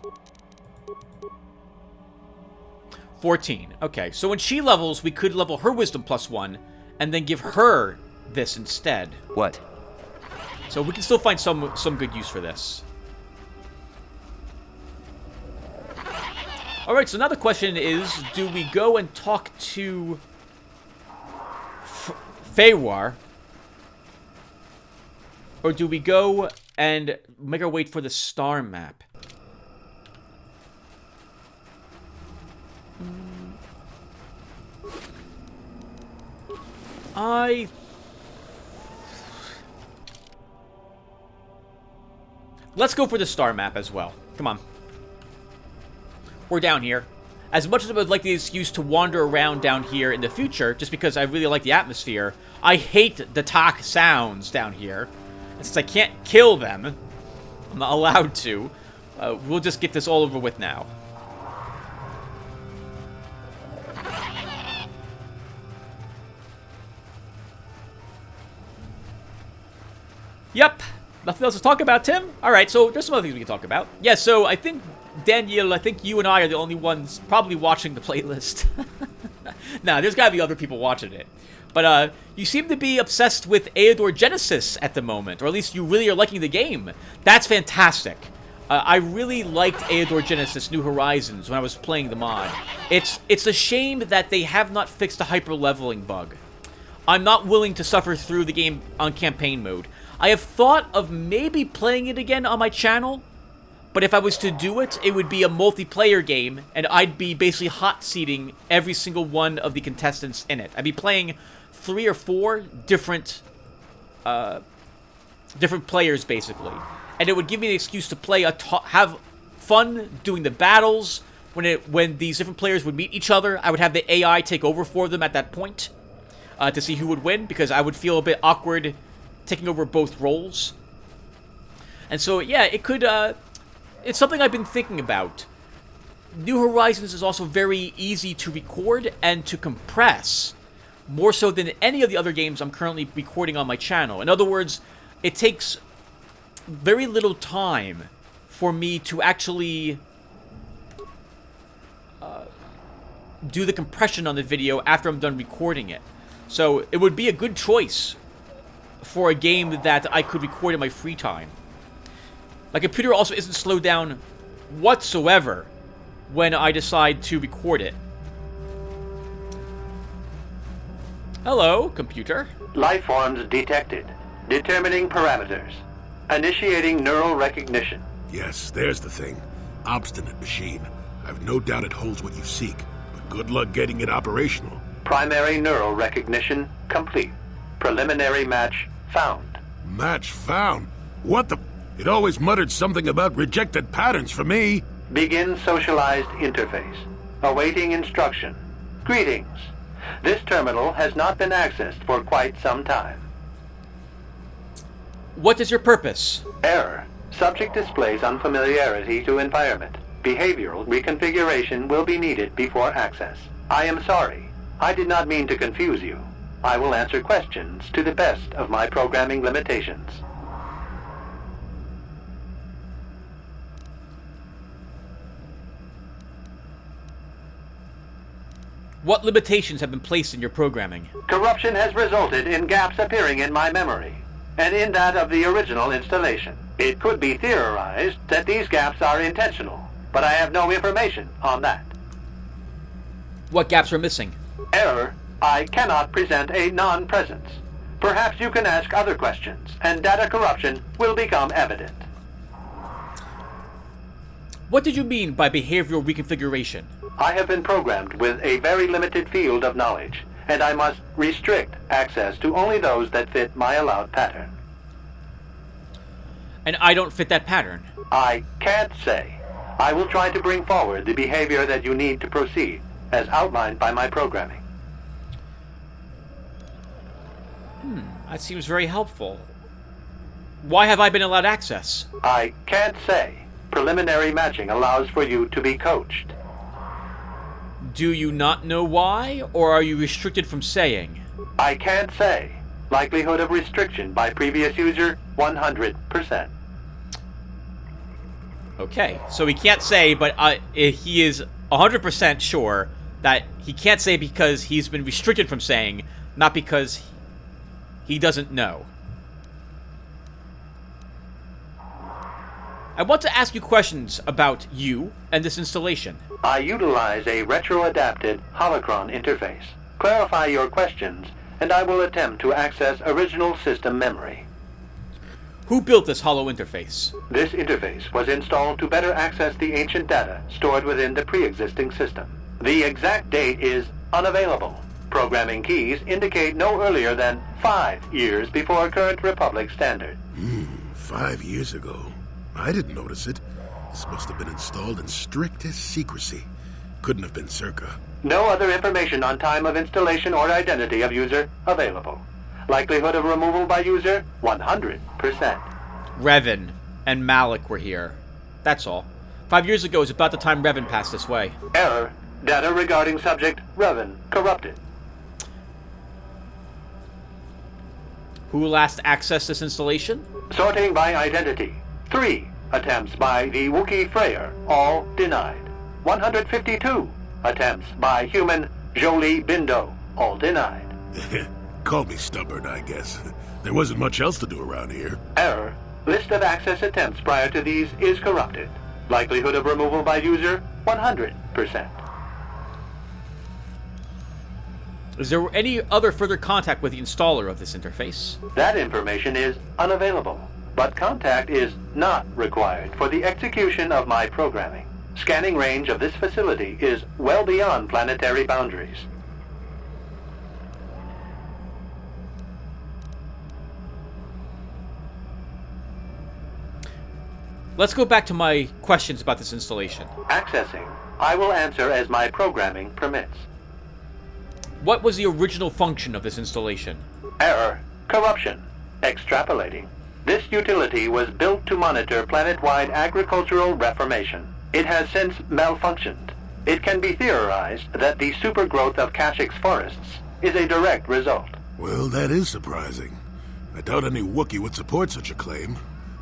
14. Okay, so when she levels, we could level her wisdom +1, and then give her this instead. What? So we can still find some good use for this. Alright, so now the question is, do we go and talk to Feywiar? Or do we go and make our way for the star map? Let's go for the star map as well. Come on. We're down here. As much as I would like the excuse to wander around down here in the future, just because I really like the atmosphere, I hate the talk sounds down here. And since I can't kill them, I'm not allowed to, we'll just get this all over with now. Yep. Nothing else to talk about, Tim? Alright, so there's some other things we can talk about. Yeah, so I think, Daniel, I think you and I are the only ones probably watching the playlist. Nah, there's gotta be other people watching it. But, you seem to be obsessed with Aeodor Genesis at the moment, or at least you really are liking the game. That's fantastic. I really liked Aeodor Genesis New Horizons when I was playing the mod. It's a shame that they have not fixed the hyper-leveling bug. I'm not willing to suffer through the game on campaign mode. I have thought of maybe playing it again on my channel, but if I was to do it, it would be a multiplayer game, and I'd be basically hot-seating every single one of the contestants in it. I'd be playing 3 or 4 different different players, basically. And it would give me an excuse to play, have fun doing the battles. When these different players would meet each other, I would have the AI take over for them at that point to see who would win, because I would feel a bit awkward taking over both roles. And so, yeah, it could... it's something I've been thinking about. New Horizons is also very easy to record and to compress, more so than any of the other games I'm currently recording on my channel. In other words, it takes very little time for me to actually do the compression on the video after I'm done recording it. So it would be a good choice for a game that I could record in my free time. My computer also isn't slowed down whatsoever when I decide to record it. Hello, computer. Life forms detected. Determining parameters. Initiating neural recognition. Yes, there's the thing. Obstinate machine. I've no doubt it holds what you seek, but good luck getting it operational. Primary neural recognition complete. Preliminary match found. Match found? What the... It always muttered something about rejected patterns for me. Begin socialized interface. Awaiting instruction. Greetings. This terminal has not been accessed for quite some time. What is your purpose? Error. Subject displays unfamiliarity to environment. Behavioral reconfiguration will be needed before access. I am sorry. I did not mean to confuse you. I will answer questions to the best of my programming limitations. What limitations have been placed in your programming? Corruption has resulted in gaps appearing in my memory, and in that of the original installation. It could be theorized that these gaps are intentional, but I have no information on that. What gaps are missing? Error. I cannot present a non-presence. Perhaps you can ask other questions, and data corruption will become evident. What did you mean by behavioral reconfiguration? I have been programmed with a very limited field of knowledge, and I must restrict access to only those that fit my allowed pattern. And I don't fit that pattern. I can't say. I will try to bring forward the behavior that you need to proceed, as outlined by my programming. That seems very helpful. Why have I been allowed access? I can't say. Preliminary matching allows for you to be coached. Do you not know why, or are you restricted from saying? I can't say. Likelihood of restriction by previous user, 100%. Okay, so he can't say, but he is 100% sure that he can't say because he's been restricted from saying, not because he doesn't know. I want to ask you questions about you and this installation. I utilize a retro-adapted holocron interface. Clarify your questions, and I will attempt to access original system memory. Who built this holo interface? This interface was installed to better access the ancient data stored within the pre-existing system. The exact date is unavailable. Programming keys indicate no earlier than 5 years before current Republic standard. 5 years ago. I didn't notice it. This must have been installed in strictest secrecy. Couldn't have been circa. No other information on time of installation or identity of user available. Likelihood of removal by user, 100%. Revan and Malak were here. That's all. 5 years ago is about the time Revan passed this way. Error. Data regarding subject Revan corrupted. Who last accessed this installation? Sorting by identity. 3 attempts by the Wookiee Freyer, all denied. 152 attempts by human Jolie Bindo, all denied. Call me stubborn, I guess. There wasn't much else to do around here. Error. List of access attempts prior to these is corrupted. Likelihood of removal by user, 100%. Is there any other further contact with the installer of this interface? That information is unavailable, but contact is not required for the execution of my programming. Scanning range of this facility is well beyond planetary boundaries. Let's go back to my questions about this installation. Accessing. I will answer as my programming permits. What was the original function of this installation? Error. Corruption. Extrapolating. This utility was built to monitor planet-wide agricultural reformation. It has since malfunctioned. It can be theorized that the supergrowth of Kashyk's forests is a direct result. Well, that is surprising. I doubt any Wookiee would support such a claim.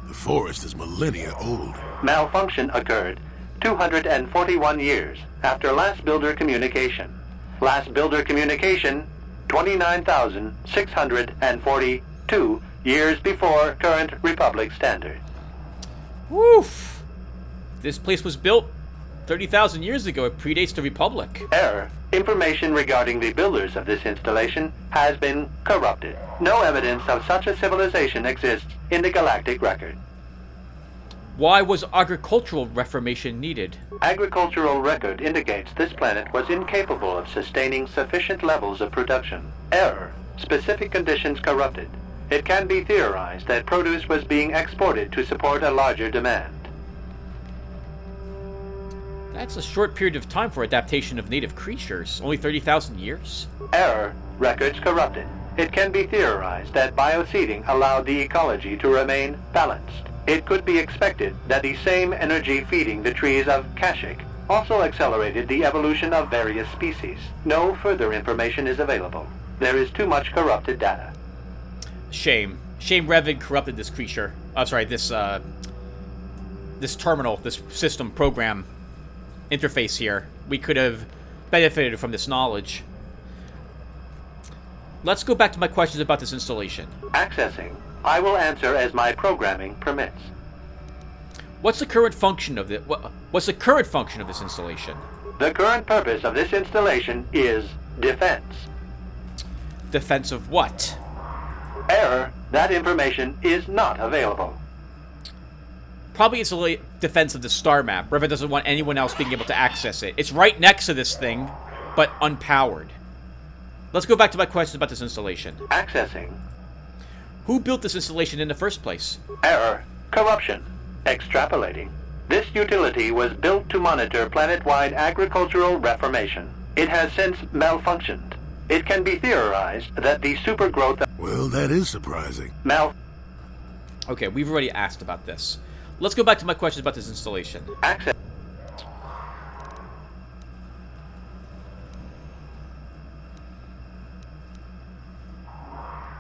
The forest is millennia old. Malfunction occurred 241 years after last builder communication. Last builder communication, 29,642 years before current Republic standards. Woof! This place was built 30,000 years ago. It predates the Republic. Error. Information regarding the builders of this installation has been corrupted. No evidence of such a civilization exists in the galactic record. Why was agricultural reformation needed? Agricultural record indicates this planet was incapable of sustaining sufficient levels of production. Error. Specific conditions corrupted. It can be theorized that produce was being exported to support a larger demand. That's a short period of time for adaptation of native creatures. Only 30,000 years? Error. Records corrupted. It can be theorized that bioseeding allowed the ecology to remain balanced. It could be expected that the same energy feeding the trees of Kashyk also accelerated the evolution of various species. No further information is available. There is too much corrupted data. Shame. Shame Revan corrupted this creature. This terminal, this system program interface here. We could have benefited from this knowledge. Let's go back to my questions about this installation. Accessing. I will answer as my programming permits. What's the current function of this? What's the current function of this installation? The current purpose of this installation is defense. Defense of what? Error. That information is not available. Probably it's a defense of the star map. Revan doesn't want anyone else being able to access it. It's right next to this thing, but unpowered. Let's go back to my questions about this installation. Accessing. Who built this installation in the first place? Error. Corruption. Extrapolating. This utility was built to monitor planet-wide agricultural reformation. It has since malfunctioned. It can be theorized that the supergrowth... Well, that is surprising. Okay, we've already asked about this. Let's go back to my questions about this installation. Access.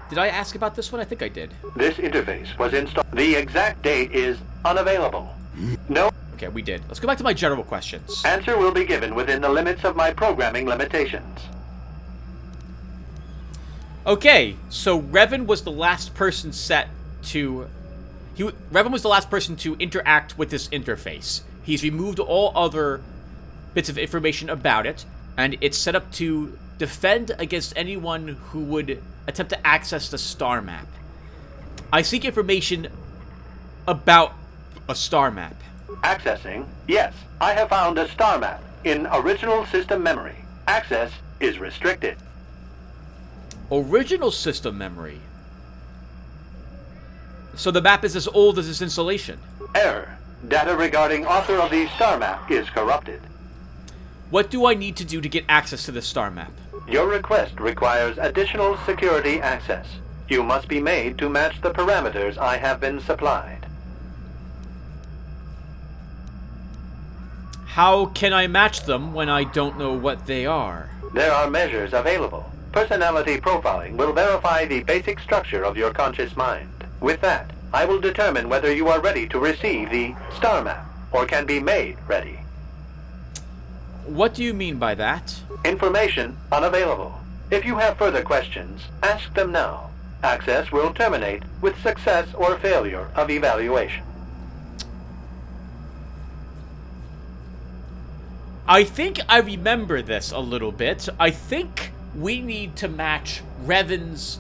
Did I ask about this one? I think I did. This interface was installed. The exact date is unavailable. No. Okay, we did. Let's go back to my general questions. Answer will be given within the limits of my programming limitations. Okay, so Revan was the last person set to... Revan was the last person to interact with this interface. He's removed all other bits of information about it, and it's set up to defend against anyone who would attempt to access the star map. I seek information about a star map. Accessing. Yes, I have found a star map in original system memory. Access is restricted. Original system memory? So the map is as old as this installation? Error. Data regarding author of the star map is corrupted. What do I need to do to get access to the star map? Your request requires additional security access. You must be made to match the parameters I have been supplied. How can I match them when I don't know what they are? There are measures available. Personality profiling will verify the basic structure of your conscious mind. With that, I will determine whether you are ready to receive the star map, or can be made ready. What do you mean by that? Information unavailable. If you have further questions, ask them now. Access will terminate with success or failure of evaluation. I think I remember this a little bit. I think we need to match Revan's...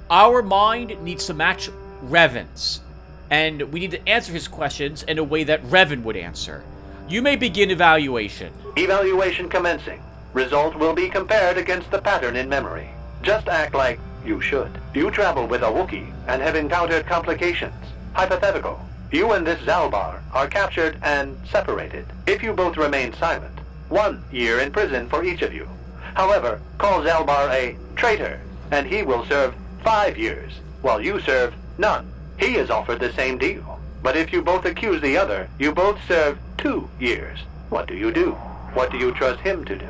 our mind needs to match Revan's. And we need to answer his questions in a way that Revan would answer. You may begin evaluation. Evaluation commencing. Result will be compared against the pattern in memory. Just act like you should. You travel with a Wookiee and have encountered complications. Hypothetical. You and this Zalbar are captured and separated. If you both remain silent, 1 year in prison for each of you. However, call Zalbar a traitor, and he will serve 5 years, while you serve none. He is offered the same deal. But if you both accuse the other, you both serve 2 years. What do you do? What do you trust him to do?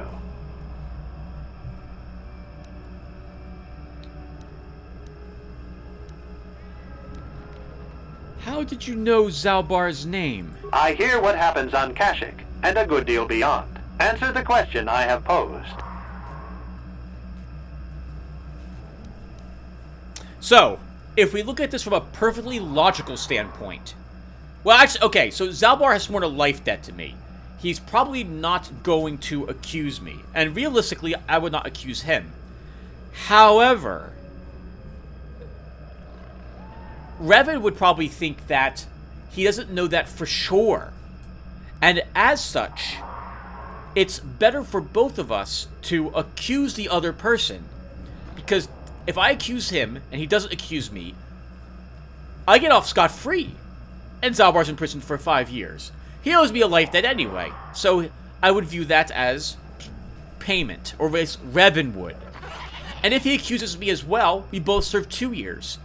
How did you know Zalbar's name? I hear what happens on Kashyyyk, and a good deal beyond. Answer the question I have posed. So, if we look at this from a perfectly logical standpoint... Well, actually, okay, so Zalbar has sworn a life debt to me. He's probably not going to accuse me. And realistically, I would not accuse him. However... Revan would probably think that he doesn't know that for sure. And as such, it's better for both of us to accuse the other person. Because if I accuse him and he doesn't accuse me, I get off scot-free. And Zalbar's in prison for 5 years. He owes me a life debt anyway. So I would view that as payment, or as Revan would. And if he accuses me as well, we both serve 2 years.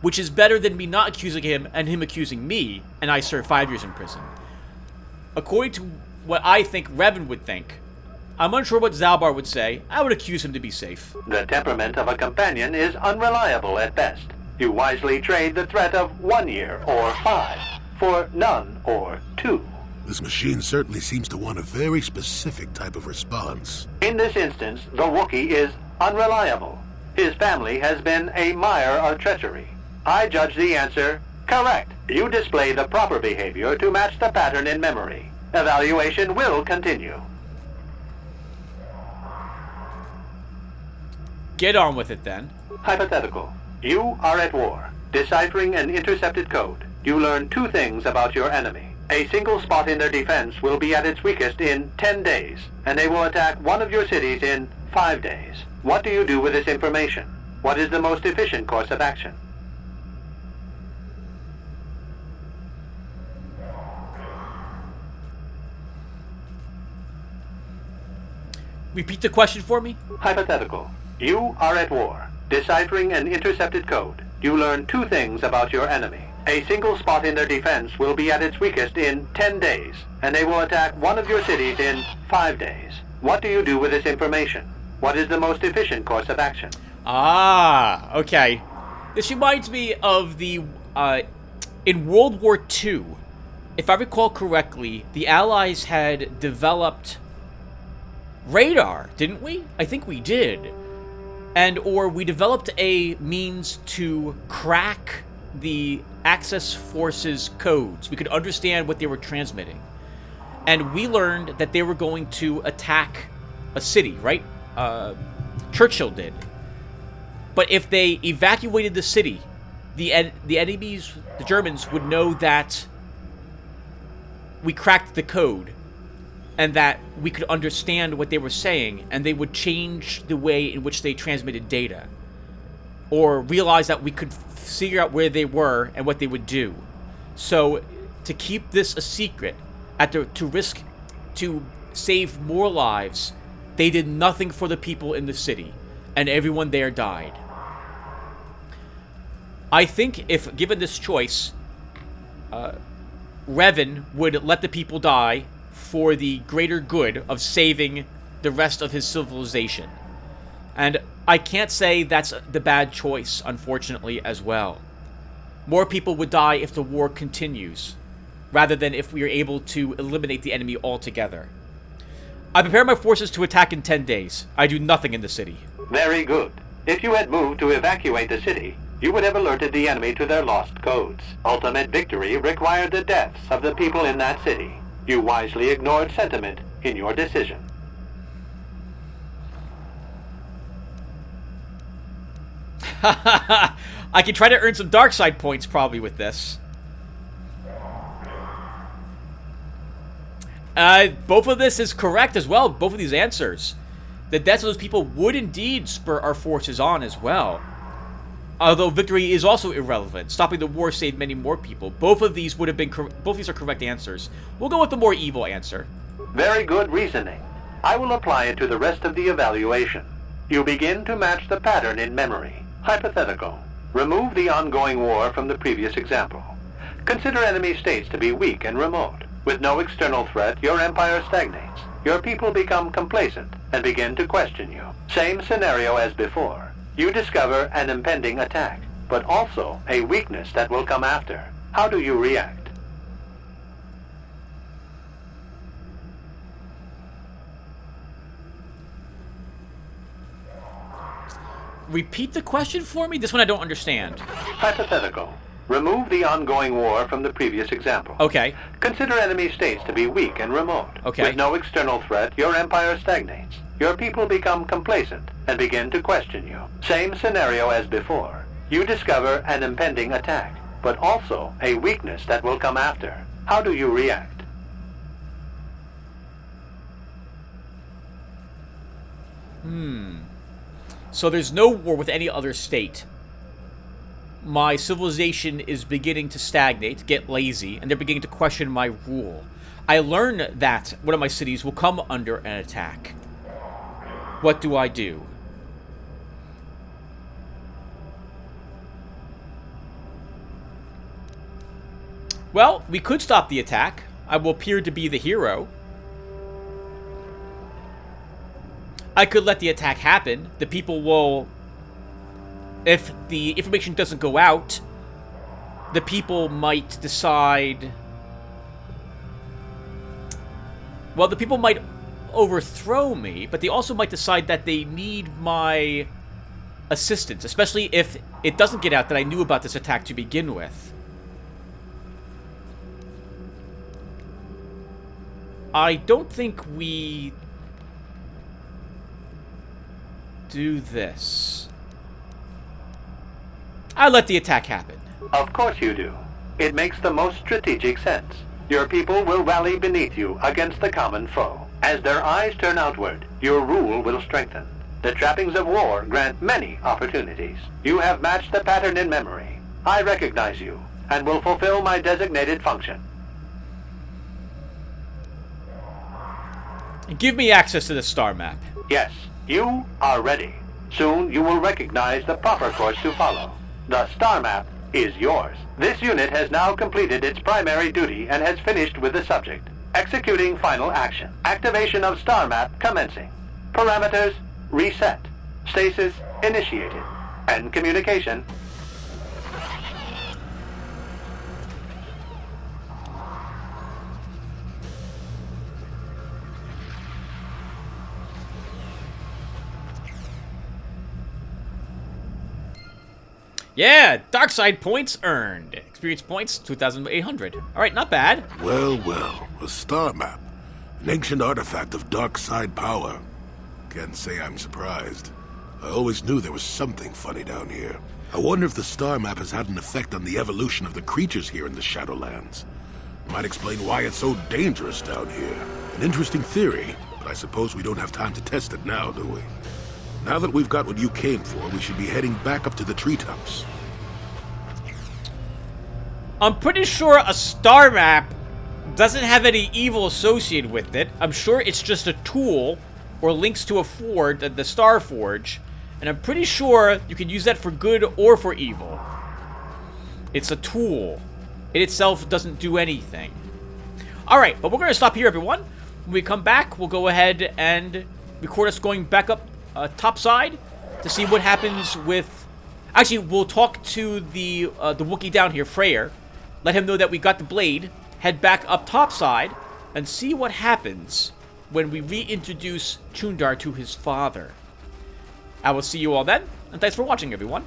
Which is better than me not accusing him and him accusing me, and I serve 5 years in prison. According to what I think Revan would think, I'm unsure what Zalbar would say. I would accuse him to be safe. The temperament of a companion is unreliable at best. You wisely trade the threat of 1 year or 5 for none or 2. This machine certainly seems to want a very specific type of response. In this instance, the Wookiee is unreliable. His family has been a mire of treachery. I judge the answer correct. You display the proper behavior to match the pattern in memory. Evaluation will continue. Get on with it then. Hypothetical. You are at war. Deciphering an intercepted code, you learn 2 things about your enemy. A single spot in their defense will be at its weakest in 10 days, and they will attack one of your cities in 5 days. What do you do with this information? What is the most efficient course of action? Repeat the question for me. Hypothetical. You are at war. Deciphering an intercepted code, you learn 2 things about your enemy. A single spot in their defense will be at its weakest in 10 days, and they will attack one of your cities in 5 days. What do you do with this information? What is the most efficient course of action? Ah, okay. This reminds me of the, in World War II, if I recall correctly, the Allies had developed radar, didn't we? I think we did. Or we developed a means to crack the Axis forces' codes. We could understand what they were transmitting. And we learned that they were going to attack a city, right? Churchill did. But if they evacuated the city, the enemies, the Germans, would know that we cracked the code and that we could understand what they were saying, and they would change the way in which they transmitted data, or realize that we could figure out where they were and what they would do. So, to keep this a secret, to risk to save more lives, they did nothing for the people in the city, and everyone there died. I think if given this choice, Revan would let the people die for the greater good of saving the rest of his civilization. And I can't say that's the bad choice, unfortunately, as well. More people would die if the war continues, rather than if we are able to eliminate the enemy altogether. I prepare my forces to attack in 10 days. I do nothing in the city. Very good. If you had moved to evacuate the city, you would have alerted the enemy to their lost codes. Ultimate victory required the deaths of the people in that city. You wisely ignored sentiment in your decision. I can try to earn some dark side points probably with this. Both of this is correct as well. Both of these answers. The deaths of those people would indeed spur our forces on as well. Although victory is also irrelevant. Stopping the war saved many more people. Both of these would have been both of these are correct answers. We'll go with the more evil answer. Very good reasoning. I will apply it to the rest of the evaluation. You begin to match the pattern in memory. Hypothetical. Remove the ongoing war from the previous example. Consider enemy states to be weak and remote. With no external threat, your empire stagnates. Your people become complacent and begin to question you. Same scenario as before. You discover an impending attack, but also a weakness that will come after. How do you react? Repeat the question for me? This one I don't understand. Hypothetical. Remove the ongoing war from the previous example. Okay. Consider enemy states to be weak and remote. Okay. With no external threat, your empire stagnates. Your people become complacent and begin to question you. Same scenario as before. You discover an impending attack, but also a weakness that will come after. How do you react? So there's no war with any other state. My civilization is beginning to stagnate, get lazy, and they're beginning to question my rule. I learn that one of my cities will come under an attack. What do I do? Well, we could stop the attack. I will appear to be the hero. I could let the attack happen. The people will... If the information doesn't go out, the people might decide... Well, the people might overthrow me, but they also might decide that they need my assistance, especially if it doesn't get out that I knew about this attack to begin with. I don't think we do this. I let the attack happen. Of course you do. It makes the most strategic sense. Your people will rally beneath you against the common foe. As their eyes turn outward, your rule will strengthen. The trappings of war grant many opportunities. You have matched the pattern in memory. I recognize you, and will fulfill my designated function. Give me access to the star map. Yes, you are ready. Soon you will recognize the proper course to follow. The star map is yours. This unit has now completed its primary duty and has finished with the subject. Executing final action. Activation of star map commencing. Parameters reset. Stasis initiated. End communication. Yeah, dark side points earned. Experience points, 2,800. Alright, not bad. Well, well, a star map. An ancient artifact of dark side power. Can't say I'm surprised. I always knew there was something funny down here. I wonder if the star map has had an effect on the evolution of the creatures here in the Shadowlands. Might explain why it's so dangerous down here. An interesting theory, but I suppose we don't have time to test it now, do we? Now that we've got what you came for, we should be heading back up to the treetops. I'm pretty sure a star map doesn't have any evil associated with it. I'm sure it's just a tool or links to a forge, the Star Forge, and I'm pretty sure you can use that for good or for evil. It's a tool. It itself doesn't do anything. Alright, but we're going to stop here, everyone. When we come back, we'll go ahead and record us going back up top side to see what happens with... Actually, we'll talk to the Wookiee down here, Freyr. Let him know that we got the blade. Head back up top side and see what happens when we reintroduce Chundar to his father. I will see you all then, and thanks for watching, everyone.